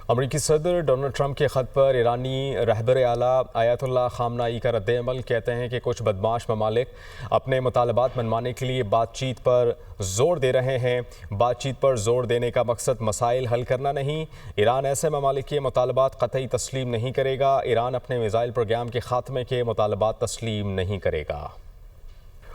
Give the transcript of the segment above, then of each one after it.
امریکی صدر Donald Trump کے خط پر ایرانی رہبر اعلیٰ آیت اللہ خامنائی کا رد عمل کہتے ہیں کہ کچھ بدمعاش ممالک اپنے مطالبات منوانے کے لیے بات چیت پر زور دے رہے ہیں۔ بات چیت پر زور دینے کا مقصد مسائل حل کرنا نہیں۔ ایران ایسے ممالک کے مطالبات قطعی تسلیم نہیں کرے گا۔ ایران اپنے میزائل پروگرام کے خاتمے کے مطالبات تسلیم نہیں کرے گا۔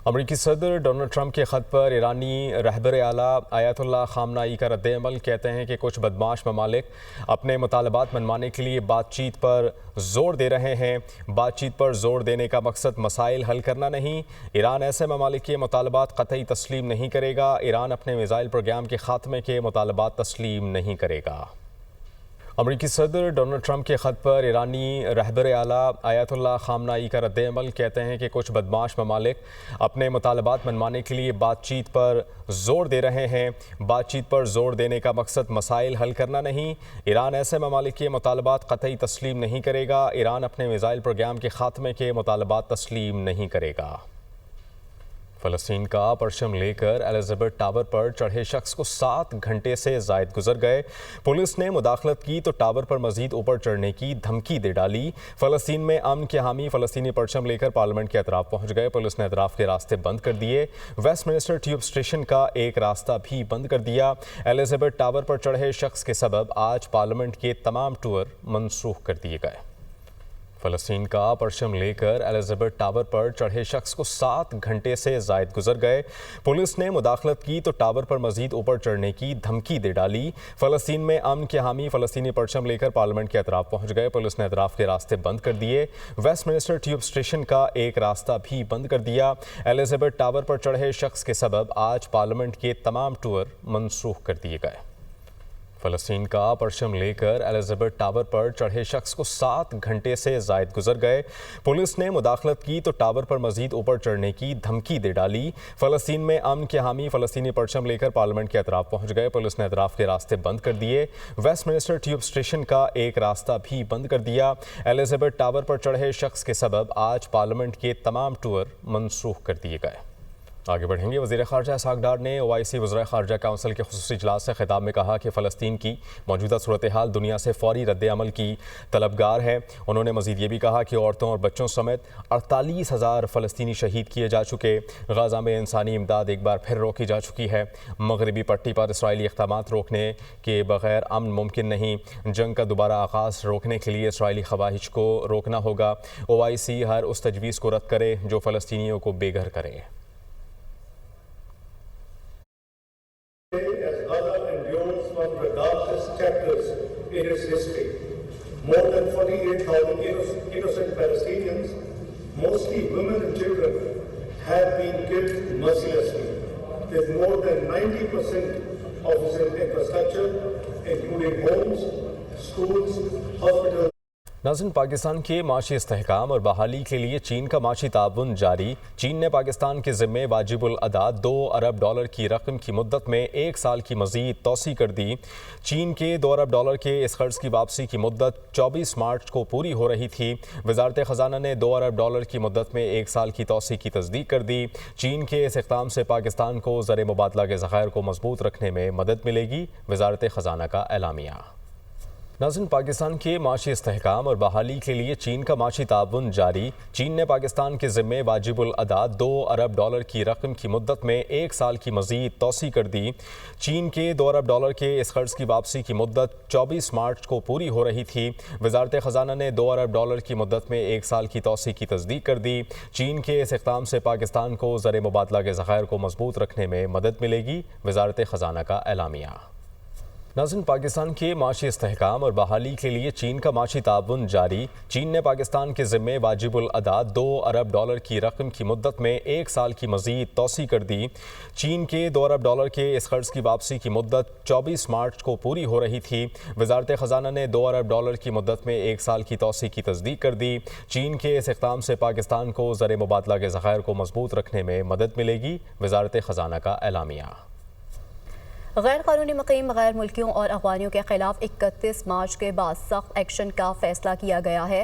امریکی صدر ڈونلڈ ٹرمپ کے خط پر ایرانی رہبر اعلیٰ آیت اللہ خامنائی کا رد عمل کہتے ہیں کہ کچھ بدمعاش ممالک اپنے مطالبات منوانے کے لیے بات چیت پر زور دے رہے ہیں۔ بات چیت پر زور دینے کا مقصد مسائل حل کرنا نہیں۔ ایران ایسے ممالک کے مطالبات قطعی تسلیم نہیں کرے گا۔ ایران اپنے میزائل پروگرام کے خاتمے کے مطالبات تسلیم نہیں کرے گا۔ امریکی صدر ڈونلڈ ٹرمپ کے خط پر ایرانی رہبر اعلیٰ آیت اللہ خامنائی کا رد عمل کہتے ہیں کہ کچھ بدمعاش ممالک اپنے مطالبات منوانے کے لیے بات چیت پر زور دے رہے ہیں۔ بات چیت پر زور دینے کا مقصد مسائل حل کرنا نہیں۔ ایران ایسے ممالک کے مطالبات قطعی تسلیم نہیں کرے گا۔ ایران اپنے میزائل پروگرام کے خاتمے کے مطالبات تسلیم نہیں کرے گا۔ فلسطین کا پرچم لے کر الزابتھ ٹاور پر چڑھے شخص کو 7 گھنٹے سے زائد گزر گئے۔ پولیس نے مداخلت کی تو ٹاور پر مزید اوپر چڑھنے کی دھمکی دے ڈالی۔ فلسطین میں امن کے حامی فلسطینی پرچم لے کر پارلیمنٹ کے اطراف پہنچ گئے۔ پولیس نے اطراف کے راستے بند کر دیے۔ ویسٹ منسٹر ٹیوب اسٹیشن کا ایک راستہ بھی بند کر دیا۔ الزابتھ ٹاور پر چڑھے شخص کے سبب آج پارلیمنٹ کے تمام ٹور منسوخ کر دیے گئے۔ فلسطین کا پرچم لے کر الزابتھ ٹاور پر چڑھے شخص کو 7 گھنٹے سے زائد گزر گئے۔ پولیس نے مداخلت کی تو ٹاور پر مزید اوپر چڑھنے کی دھمکی دے ڈالی۔ فلسطین میں امن کے حامی فلسطینی پرچم لے کر پارلیمنٹ کے اطراف پہنچ گئے۔ پولیس نے اطراف کے راستے بند کر دیے۔ ویسٹ منسٹر ٹیوب اسٹیشن کا ایک راستہ بھی بند کر دیا۔ الزابتھ ٹاور پر چڑھے شخص کے سبب آج پارلیمنٹ کے تمام ٹور منسوخ کر دیے گئے۔ فلسطین کا پرچم لے کر الزابتھ ٹاور پر چڑھے شخص کو 7 گھنٹے سے زائد گزر گئے۔ پولیس نے مداخلت کی تو ٹاور پر مزید اوپر چڑھنے کی دھمکی دے ڈالی۔ فلسطین میں امن کے حامی فلسطینی پرچم لے کر پارلیمنٹ کے اطراف پہنچ گئے۔ پولیس نے اطراف کے راستے بند کر دیے۔ ویسٹ منسٹر ٹیوب اسٹیشن کا ایک راستہ بھی بند کر دیا۔ الزابتھ ٹاور پر چڑھے شخص کے سبب آج پارلیمنٹ کے تمام ٹور منسوخ کر دیے گئے۔ آگے بڑھیں گے۔ وزیر خارجہ اسحاق ڈار نے OIC وزرائے خارجہ کونسل کے خصوصی اجلاس سے خطاب میں کہا کہ فلسطین کی موجودہ صورتحال دنیا سے فوری رد عمل کی طلبگار ہے۔ انہوں نے مزید یہ بھی کہا کہ عورتوں اور بچوں سمیت 48,000 فلسطینی شہید کیے جا چکے۔ غزہ میں انسانی امداد ایک بار پھر روکی جا چکی ہے۔ مغربی پٹی پر اسرائیلی اقدامات روکنے کے بغیر امن ممکن نہیں۔ جنگ کا دوبارہ آغاز روکنے کے لیے اسرائیلی خواہش کو روکنا ہوگا۔ OIC ہر اس تجویز کو رد کرے جو فلسطینیوں کو بے گھر کرے۔ As Gaza endures one of the darkest chapters in its history, more than 48,000 innocent Palestinians, mostly women and children, have been killed mercilessly, with more than 90% of its infrastructure, including homes, schools, hospitals. ناظرین، پاکستان کے معاشی استحکام اور بحالی کے لیے چین کا معاشی تعاون جاری۔ چین نے پاکستان کے ذمے واجب الادا $2 ارب کی رقم کی مدت میں 1 سال کی مزید توسیع کر دی۔ چین کے $2 ارب کے اس قرض کی واپسی کی مدت 24 مارچ کو پوری ہو رہی تھی۔ وزارت خزانہ نے $2 ارب کی مدت میں 1 سال کی توسیع کی تصدیق کر دی۔ چین کے اس اقدام سے پاکستان کو زر مبادلہ کے ذخائر کو مضبوط رکھنے میں مدد ملے گی، وزارت خزانہ کا اعلامیہ۔ ناظرین، پاکستان کے معاشی استحکام اور بحالی کے لیے چین کا معاشی تعاون جاری۔ چین نے پاکستان کے ذمے واجب الادا $2 ارب کی رقم کی مدت میں 1 سال کی مزید توسیع کر دی۔ چین کے $2 ارب کے اس قرض کی واپسی کی مدت 24 مارچ کو پوری ہو رہی تھی۔ وزارت خزانہ نے $2 ارب کی مدت میں 1 سال کی توسیع کی تصدیق کر دی۔ چین کے اس اقدام سے پاکستان کو زر مبادلہ کے ذخائر کو مضبوط رکھنے میں مدد ملے گی، وزارت خزانہ کا اعلامیہ۔ ناظرین، پاکستان کے معاشی استحکام اور بحالی کے لیے چین کا معاشی تعاون جاری۔ چین نے پاکستان کے ذمے واجب الادا $2 ارب کی رقم کی مدت میں 1 سال کی مزید توسیع کر دی۔ چین کے $2 ارب کے اس قرض کی واپسی کی مدت 24 مارچ کو پوری ہو رہی تھی۔ وزارت خزانہ نے $2 ارب کی مدت میں 1 سال کی توسیع کی تصدیق کر دی۔ چین کے اس اقدام سے پاکستان کو زر مبادلہ کے ذخائر کو مضبوط رکھنے میں مدد ملے گی، وزارت خزانہ کا اعلامیہ۔ غیر قانونی مقیم غیر ملکیوں اور افغانیوں کے خلاف 31 مارچ کے بعد سخت ایکشن کا فیصلہ کیا گیا ہے۔